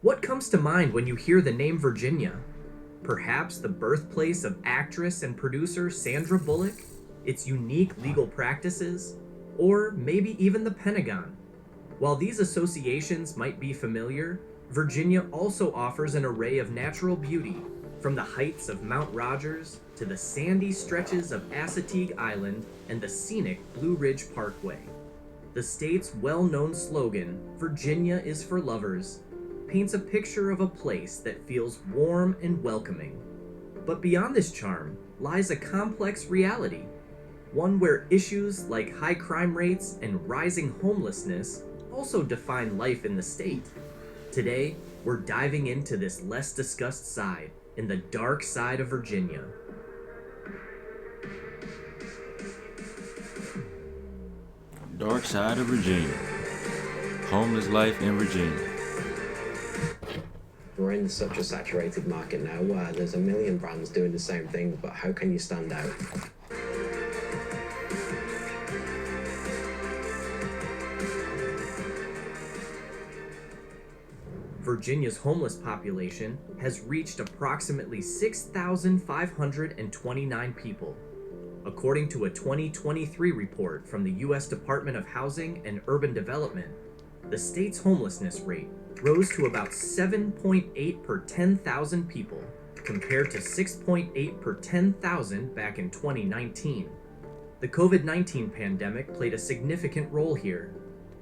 What comes to mind when you hear the name Virginia? Perhaps the birthplace of actress and producer Sandra Bullock, its unique legal practices, or maybe even the Pentagon. While these associations might be familiar, Virginia also offers an array of natural beauty, from the heights of Mount Rogers to the sandy stretches of Assateague Island and the scenic Blue Ridge Parkway. The state's well-known slogan, "Virginia is for lovers," paints a picture of a place that feels warm and welcoming. But beyond this charm lies a complex reality, one where issues like high crime rates and rising homelessness also define life in the state. Today, we're diving into this less discussed side in the dark side of Virginia. Dark side of Virginia. Homeless life in Virginia. We're in such a saturated market now where there's a million brands doing the same thing, but how can you stand out? Virginia's homeless population has reached approximately 6,529 people. According to a 2023 report from the U.S. Department of Housing and Urban Development, the state's homelessness rate rose to about 7.8 per 10,000 people, compared to 6.8 per 10,000 back in 2019. The COVID-19 pandemic played a significant role here.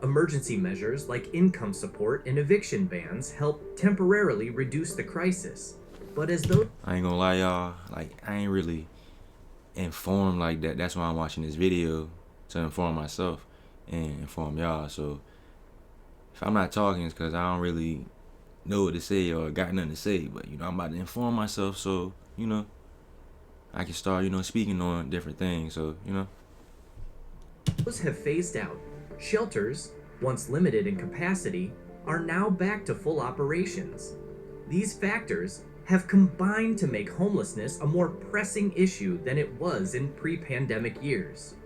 Emergency measures like income support and eviction bans helped temporarily reduce the crisis. But as though I ain't gonna lie, y'all. I ain't really informed like that. That's why I'm watching this video, to inform myself and inform y'all. So if I'm not talking, it's because I don't really know what to say or got nothing to say. But I'm about to inform myself, so I can start speaking on different things. So those have phased out, shelters, once limited in capacity, are now back to full operations. These factors have combined to make homelessness a more pressing issue than it was in pre-pandemic years.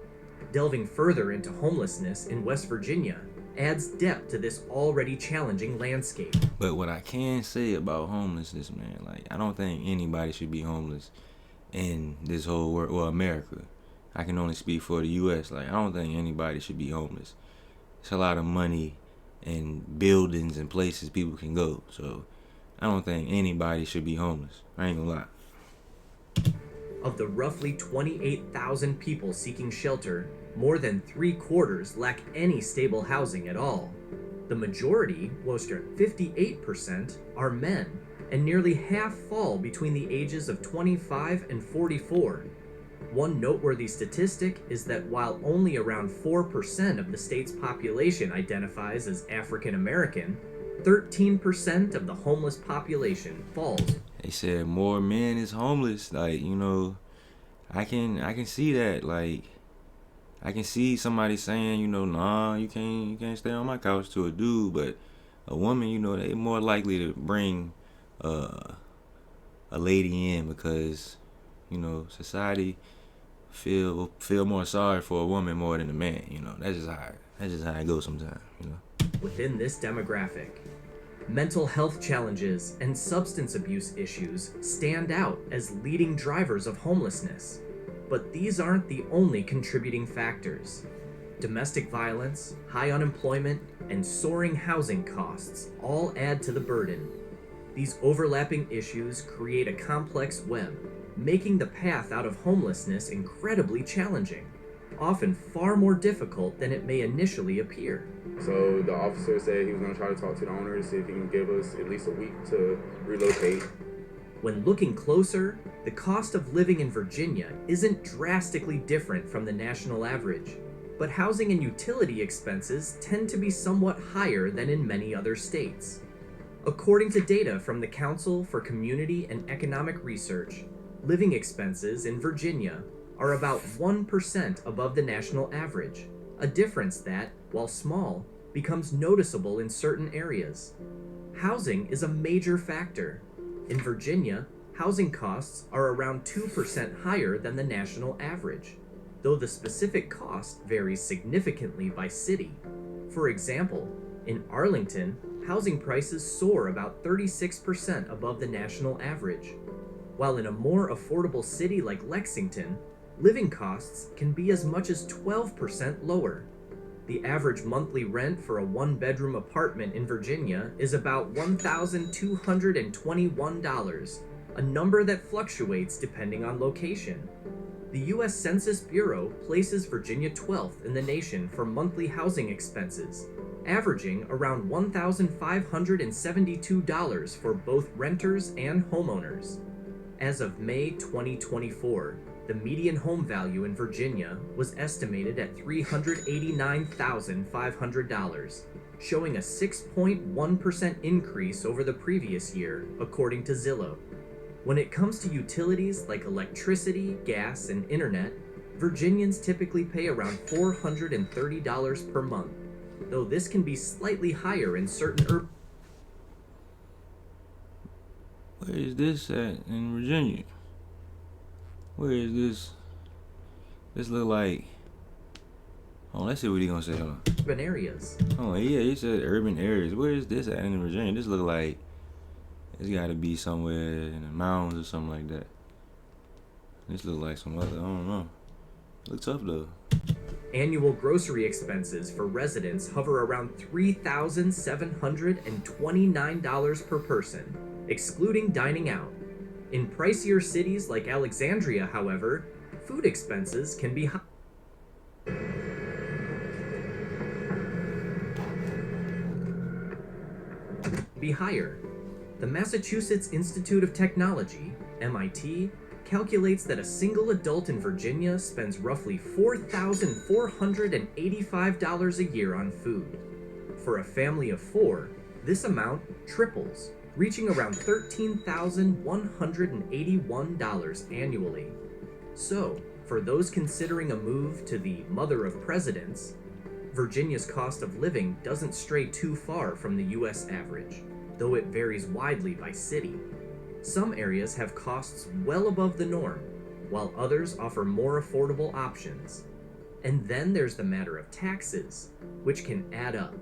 Delving further into homelessness in West Virginia adds depth to this already challenging landscape. But what I can say about homelessness, man, I don't think anybody should be homeless in this whole world, or America. I can only speak for the U.S. I don't think anybody should be homeless. It's a lot of money and buildings and places people can go. So I don't think anybody should be homeless. I ain't gonna lie. Of the roughly 28,000 people seeking shelter, more than 3/4 lack any stable housing at all. The majority, close to 58%, are men, and nearly half fall between the ages of 25 and 44. One noteworthy statistic is that while only around 4% of the state's population identifies as African American, 13% of the homeless population falls. They said more men is homeless. I can see that. I can see somebody saying, nah, you can't stay on my couch to a dude, but a woman, they more likely to bring a lady in because, society feel more sorry for a woman more than a man. That's just how it goes sometimes. Within this demographic, mental health challenges and substance abuse issues stand out as leading drivers of homelessness. But these aren't the only contributing factors. Domestic violence, high unemployment, and soaring housing costs all add to the burden. These overlapping issues create a complex web, making the path out of homelessness incredibly challenging, often far more difficult than it may initially appear. So the officer said he was going to try to talk to the owner to see if he can give us at least a week to relocate. When looking closer, the cost of living in Virginia isn't drastically different from the national average, but housing and utility expenses tend to be somewhat higher than in many other states. According to data from the Council for Community and Economic Research, living expenses in Virginia are about 1% above the national average, a difference that, while small, becomes noticeable in certain areas. Housing is a major factor. In Virginia, housing costs are around 2% higher than the national average, though the specific cost varies significantly by city. For example, In Arlington, housing prices soar about 36% above the national average, while in a more affordable city like Lexington, living costs can be as much as 12% lower. The average monthly rent for a one-bedroom apartment in Virginia is about $1,221, a number that fluctuates depending on location. The U.S. Census Bureau places Virginia 12th in the nation for monthly housing expenses, averaging around $1,572 for both renters and homeowners. As of May 2024, the median home value in Virginia was estimated at $389,500, showing a 6.1% increase over the previous year, according to Zillow. When it comes to utilities like electricity, gas, and internet, Virginians typically pay around $430 per month, though this can be slightly higher in certain urban. Where is this at in Virginia? Where is this? This look like. Oh, let's see what he gonna say. Hold on. Areas. Oh yeah, he said urban areas. Where is this at in Virginia? This look like it's got to be somewhere in the mountains or something like that. This look like some other. I don't know. Look tough though. Annual grocery expenses for residents hover around $3,729 per person, excluding dining out. In pricier cities like Alexandria, however, food expenses can be higher. The Massachusetts Institute of Technology, MIT, calculates that a single adult in Virginia spends roughly $4,485 a year on food. For a family of 4, this amount triples, reaching around $13,181 annually. So, for those considering a move to the mother of presidents, Virginia's cost of living doesn't stray too far from the US average, though it varies widely by city. Some areas have costs well above the norm, while others offer more affordable options. And then there's the matter of taxes, which can add up.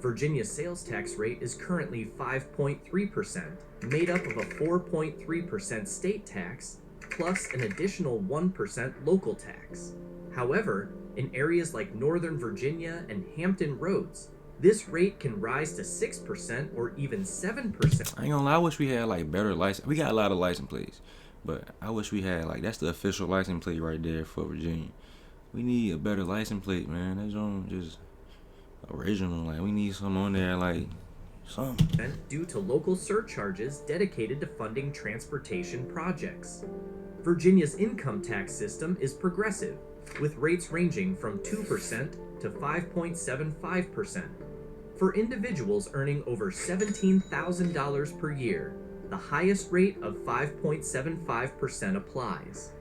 Virginia's sales tax rate is currently 5.3%, made up of a 4.3% state tax, plus an additional 1% local tax. However, in areas like Northern Virginia and Hampton Roads, this rate can rise to 6% or even 7%. I ain't gonna lie, I wish we had like better license. We got a lot of license plates, but I wish we had like, that's the official license plate right there for Virginia. We need a better license plate, man. That's on just original. Like, we need some on there, like something. Due to local surcharges dedicated to funding transportation projects. Virginia's income tax system is progressive, with rates ranging from 2% to 5.75%. For individuals earning over $17,000 per year, the highest rate of 5.75% applies.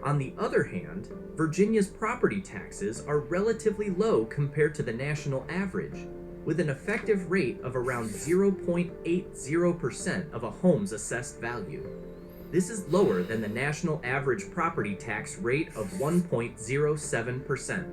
On the other hand, Virginia's property taxes are relatively low compared to the national average, with an effective rate of around 0.80% of a home's assessed value. This is lower than the national average property tax rate of 1.07%.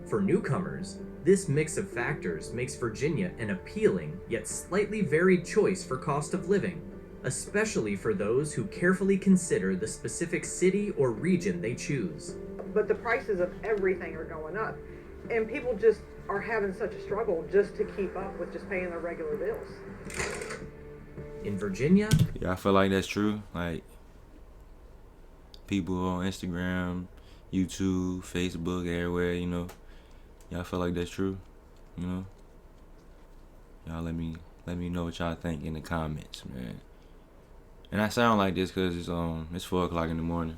For newcomers, this mix of factors makes Virginia an appealing yet slightly varied choice for cost of living, especially for those who carefully consider the specific city or region they choose. But the prices of everything are going up, and people just are having such a struggle just to keep up with just paying their regular bills. In Virginia, Yeah, I feel like that's true. Like, people on Instagram, YouTube, Facebook, everywhere, you know. Y'all feel like that's true, you know. Y'all let me know what y'all think in the comments, man. And I sound like this because it's 4:00 in the morning,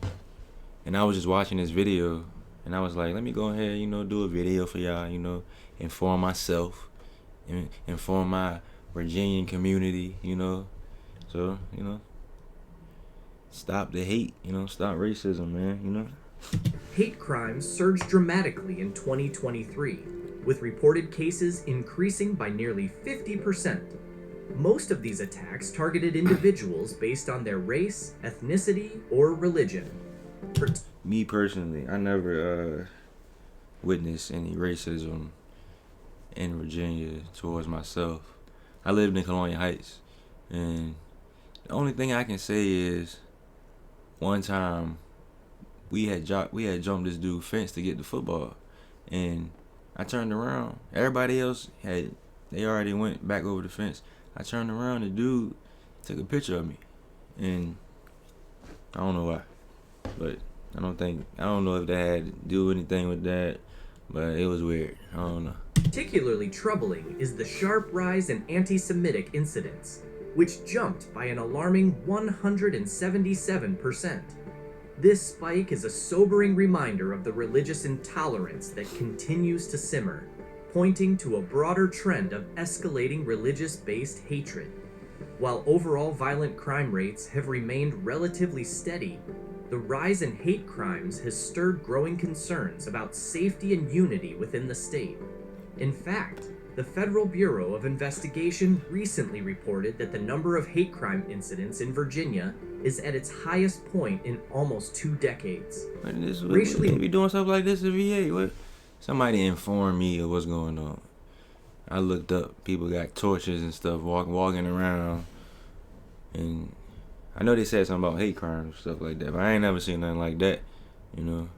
and I was just watching this video, and I was like, let me go ahead, you know, do a video for y'all, you know, inform myself, inform my Virginian community, you know. So, you know, stop the hate, you know, stop racism, man, you know. hate crimes surged dramatically in 2023, with reported cases increasing by nearly 50%. Most of these attacks targeted individuals based on their race, ethnicity, or religion. Me personally, I never witnessed any racism in Virginia towards myself. I lived in Colonial Heights, and the only thing I can say is, one time we had jumped this dude's fence to get the football, and I turned around. Everybody else they already went back over the fence. I turned around, the dude took a picture of me, and I don't know why, but I don't know if that had to do anything with that, but it was weird. I don't know. Particularly troubling is the sharp rise in anti-Semitic incidents, which jumped by an alarming 177%. This spike is a sobering reminder of the religious intolerance that continues to simmer, pointing to a broader trend of escalating religious-based hatred. While overall violent crime rates have remained relatively steady, the rise in hate crimes has stirred growing concerns about safety and unity within the state. In fact, the Federal Bureau of Investigation recently reported that the number of hate crime incidents in Virginia is at its highest point in almost 2 decades. Racially, they be doing stuff like this in VA. What? Somebody informed me of what's going on. I looked up. People got torches and stuff walking around, and I know they said something about hate crimes and stuff like that, but I ain't never seen nothing like that. You know.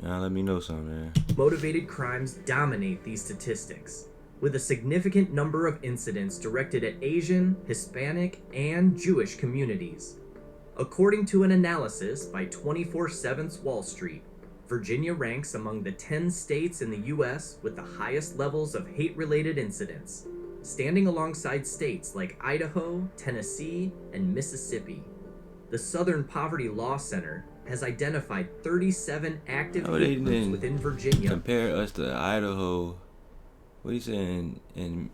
Y'all let me know something, man. Motivated crimes dominate these statistics, with a significant number of incidents directed at Asian, Hispanic, and Jewish communities. According to an analysis by 24/7's Wall Street, Virginia ranks among the 10 states in the U.S. with the highest levels of hate-related incidents, standing alongside states like Idaho, Tennessee, and Mississippi. The Southern Poverty Law Center has identified 37 active hate groups within Virginia. Compare us to Idaho. What do you say in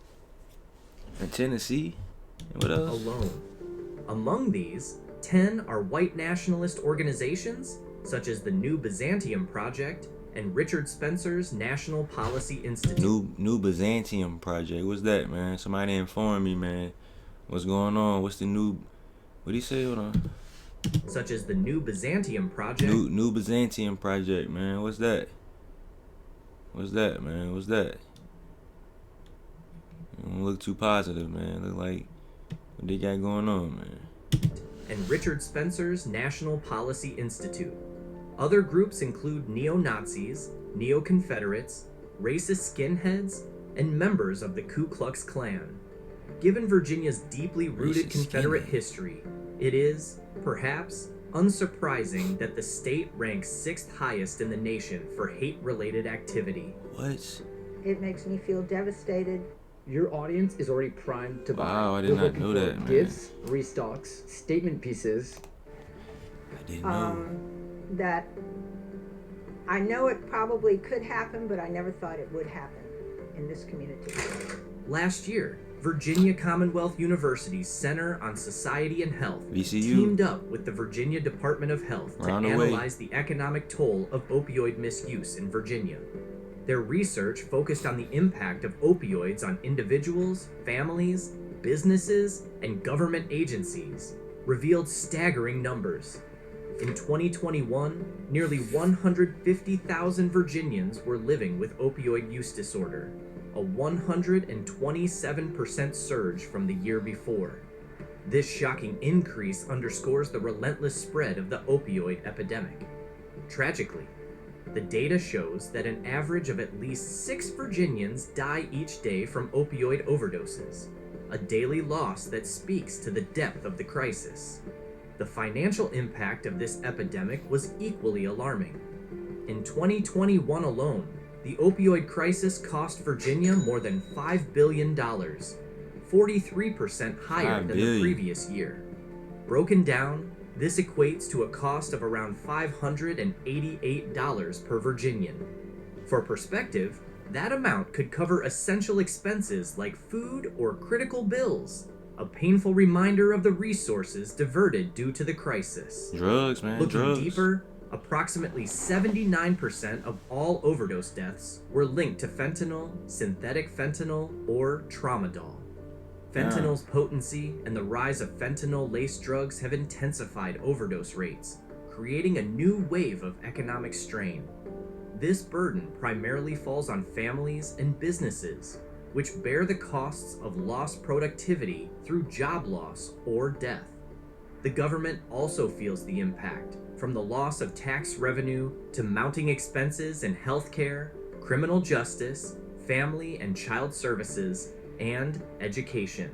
Tennessee? What else? Alone. Among these, 10 are white nationalist organizations, such as the New Byzantium Project and Richard Spencer's National Policy Institute. New Byzantium Project. What's that, man? Somebody inform me, man. What's going on? What's the new? What do you say? Hold on. Such as the New Byzantium Project. New Byzantium Project, man. What's that? What's that, man? What's that? You don't look too positive, man. Look like what they got going on, man. And Richard Spencer's National Policy Institute. Other groups include neo-Nazis, neo-Confederates, racist skinheads, and members of the Ku Klux Klan. Given Virginia's deeply rooted Confederate history, it is, perhaps, unsurprising that the state ranks 6th highest in the nation for hate-related activity. What? It makes me feel devastated. Your audience is already primed to buy. Wow, I did not know that, man. Gifts, restocks, statement pieces. I didn't know. That I know it probably could happen, but I never thought it would happen in this community. Last year, Virginia Commonwealth University's Center on Society and Health VCU teamed up with the Virginia Department of Health to analyze the economic toll of opioid misuse in Virginia. Their research focused on the impact of opioids on individuals, families, businesses, and government agencies, revealed staggering numbers. In 2021, nearly 150,000 Virginians were living with opioid use disorder, a 127% surge from the year before. This shocking increase underscores the relentless spread of the opioid epidemic. Tragically, the data shows that an average of at least 6 Virginians die each day from opioid overdoses, a daily loss that speaks to the depth of the crisis. The financial impact of this epidemic was equally alarming. In 2021 alone, the opioid crisis cost Virginia more than $5 billion, 43% higher than the previous year. Broken down, this equates to a cost of around $588 per Virginian. For perspective, that amount could cover essential expenses like food or critical bills, a painful reminder of the resources diverted due to the crisis. Drugs, man. Looking deeper, approximately 79% of all overdose deaths were linked to fentanyl, synthetic fentanyl, or tramadol. Fentanyl's potency and the rise of fentanyl-laced drugs have intensified overdose rates, creating a new wave of economic strain. This burden primarily falls on families and businesses, which bear the costs of lost productivity through job loss or death. The government also feels the impact, from the loss of tax revenue to mounting expenses in healthcare, criminal justice, family and child services, and education.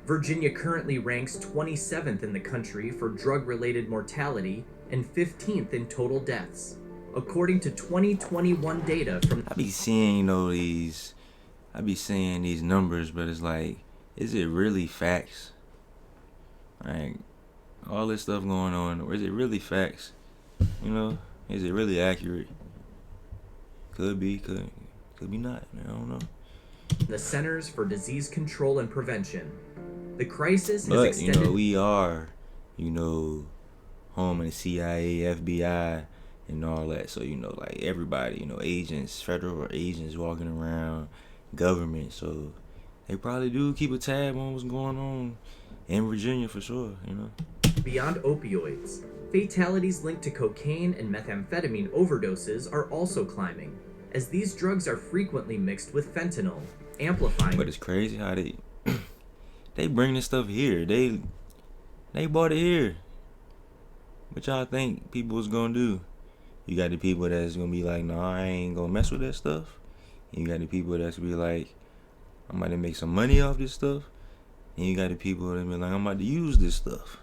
Virginia currently ranks 27th in the country for drug-related mortality and 15th in total deaths, according to 2021 data from... I be seeing, I be seeing these numbers, but it's like, is it really facts? Like, all this stuff going on, or is it really facts? You know, is it really accurate? Could be, could be not. I don't know. the Centers for Disease Control and Prevention. The crisis has But, extended... we are, home in the CIA, FBI, and all that. So, like everybody, agents, federal agents walking around, government. So, they probably do keep a tab on what's going on in Virginia for sure, Beyond opioids, fatalities linked to cocaine and methamphetamine overdoses are also climbing, as these drugs are frequently mixed with fentanyl, amplifying... But it's crazy how they bring this stuff here. They bought it here. What y'all think people was gonna do? You got the people that's gonna be like, nah, I ain't gonna mess with that stuff. And you got the people that's gonna be like, I'm about to make some money off this stuff. And you got the people that be like, I'm about to use this stuff.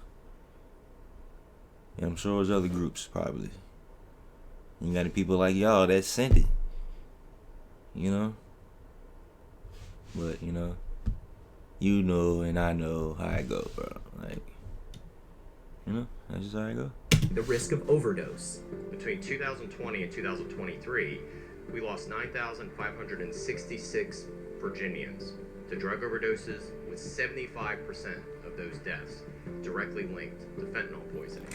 And I'm sure there's other groups probably. And you got the people like y'all that sent it. But and I know how it go, bro. Like, that's just how it go. The risk of overdose. Between 2020 and 2023, we lost 9,566 Virginians to drug overdoses, with 75% of those deaths directly linked to fentanyl poisoning.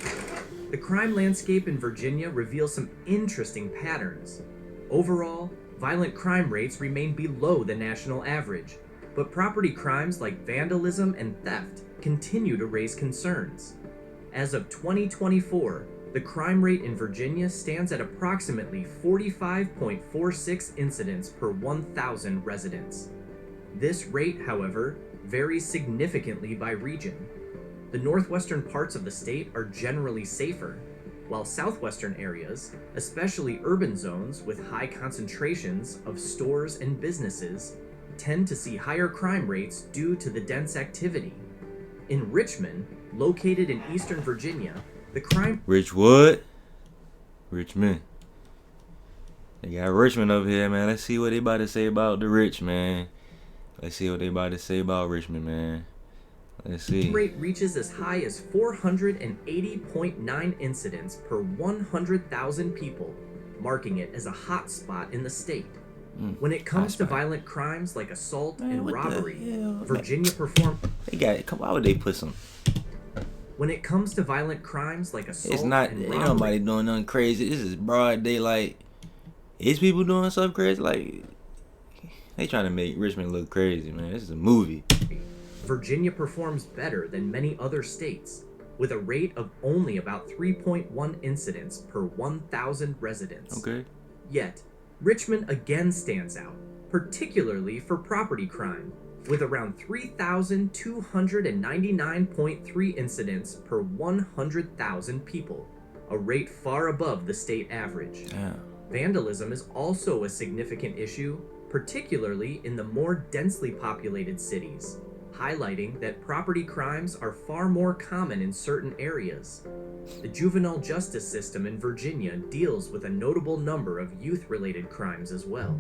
The crime landscape in Virginia reveals some interesting patterns. Overall, violent crime rates remain below the national average, but property crimes like vandalism and theft continue to raise concerns. As of 2024, the crime rate in Virginia stands at approximately 45.46 incidents per 1,000 residents. This rate, however, varies significantly by region. The northwestern parts of the state are generally safer, while southwestern areas, especially urban zones with high concentrations of stores and businesses, tend to see higher crime rates due to the dense activity. In Richmond, located in eastern Virginia, the crime... Richmond. They got Richmond up here, man. Let's see what they about to say about the rich, man. Let's see what they about to say about Richmond, man. Let's see. Rate reaches as high as 480.9 incidents per 100,000 people, marking it as a hot spot in the state. When it comes to violent crimes like assault and robbery, Virginia performed... They got it. Why would they put some... When it comes to violent crimes like assault and robbery... Ain't nobody doing nothing crazy. This is broad daylight. Is people doing something crazy? Like, they trying to make Richmond look crazy, man. This is a movie. Virginia performs better than many other states, with a rate of only about 3.1 incidents per 1,000 residents. Okay. Yet, Richmond again stands out, particularly for property crime, with around 3,299.3 incidents per 100,000 people, a rate far above the state average. Damn. Vandalism is also a significant issue, particularly in the more densely populated cities, highlighting that property crimes are far more common in certain areas. The juvenile justice system in Virginia deals with a notable number of youth-related crimes as well.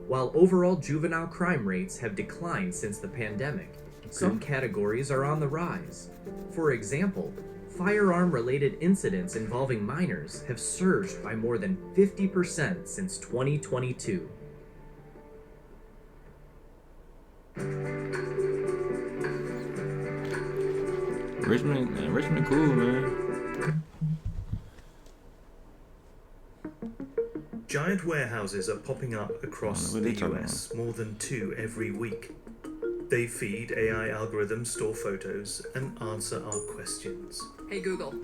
While overall juvenile crime rates have declined since the pandemic, some categories are on the rise. For example, firearm-related incidents involving minors have surged by more than 50% since 2022. Richmond cool, man. Giant warehouses are popping up across the US, more than 2 every week. They feed AI algorithms, store photos, and answer our questions. Hey Google.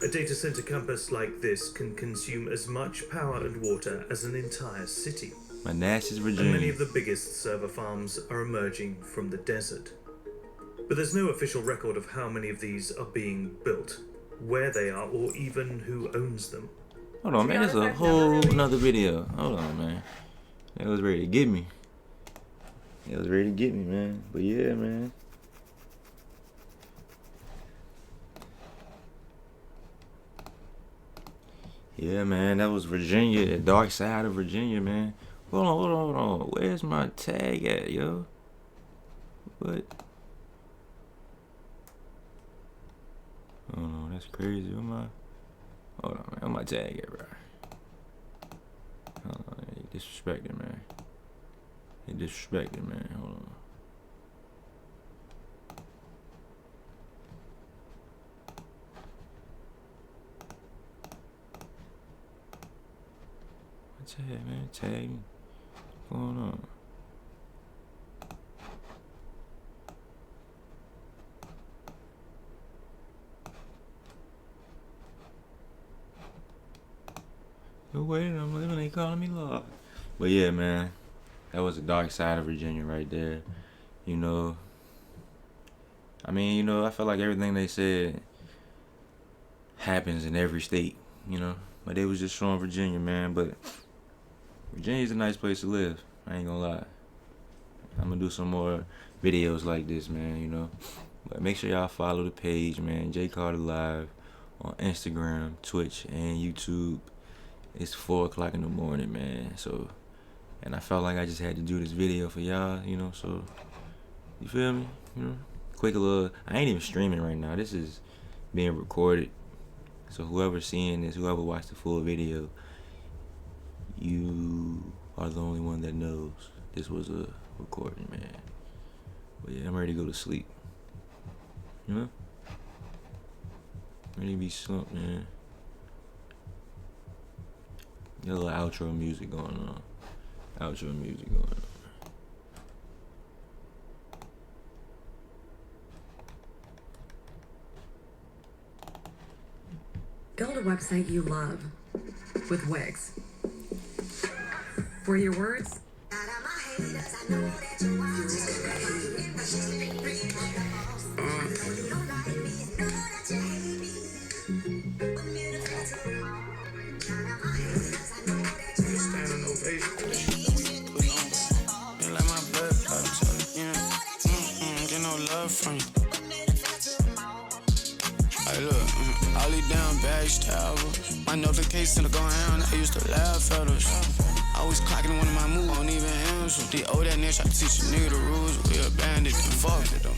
A data center campus like this can consume as much power and water as an entire city. Manassas, And many Virginia. of the biggest server farms are emerging from the desert. But there's no official record of how many of these are being built, where they are, or even who owns them. Hold on, man. That's a whole nother video. Hold on, man. That was ready to get me. It was ready to get me, man. But yeah, man. Yeah, man. That was Virginia, the dark side of Virginia, man. Hold on. Where's my tag at, yo? What? Hold on, that's crazy. Where my? Hold on, man. Where my tag at, bro? Hold on, he disrespected, man. He disrespected, man. Hold on. Tag, man. Tag me. What's going on? Yo, wait, I'm living, they calling me Lord. But yeah, man. That was the dark side of Virginia right there. You know. I mean, you know, I feel like everything they said happens in every state, you know. But they was just showing Virginia, man. But Virginia's a nice place to live. I ain't gonna lie. I'm gonna do some more videos like this, man, you know. But make sure y'all follow the page, man. J Carter Live on Instagram, Twitch, and YouTube. It's 4 o'clock in the morning, man. So, and I felt like I just had to do this video for y'all, you know. So, you feel me? You know, quick little. I ain't even streaming right now. This is being recorded. So whoever's seeing this, whoever watched the full video, you are the only one that knows this was a recording, man. But yeah, I'm ready to go to sleep. You know? Ready to be slumped, man. Got a little outro music going on. Outro music going on. Build a website you love with Wix. For your words, from you. Hey, look, all these damn backstabbers. My notifications are going down, I used to laugh at us. I was clocking one of my moves, don't even answer. The old that nigga try to teach a nigga the rules, we abandoned and fucked it, though.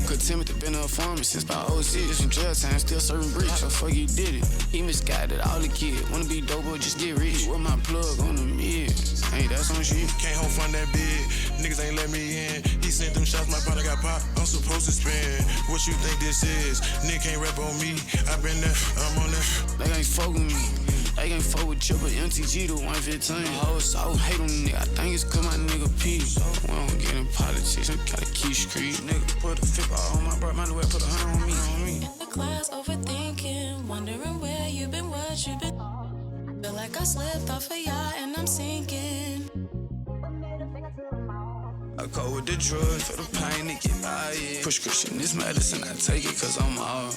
Cause Timothy been a informant since about 06. In jail time, still serving bricks. How the fuck you did it? He misguided all the kids. Wanna be dope or just get rich. With my plug on the mid. Ain't that some shit? Can't hold fun that big. Niggas ain't let me in. He sent them shots, my brother got popped. I'm supposed to spin. What you think this is? Nigga can't rap on me. I been there, I'm on that. They ain't fuck with me. They ain't fuck with Chipper, MTG to 115. Oh, so I hate on nigga. I think it's cause my nigga P. We don't get in politics, we gotta keep street. Nigga put a 50 on my brother, my new way put 100 on me. In the class, overthinking, wondering where you been, what you been. Feel like I slipped off a yacht and I'm sinking. I go with the drugs for the pain to get by, yeah. Prescription is medicine, I take it cause I'm all.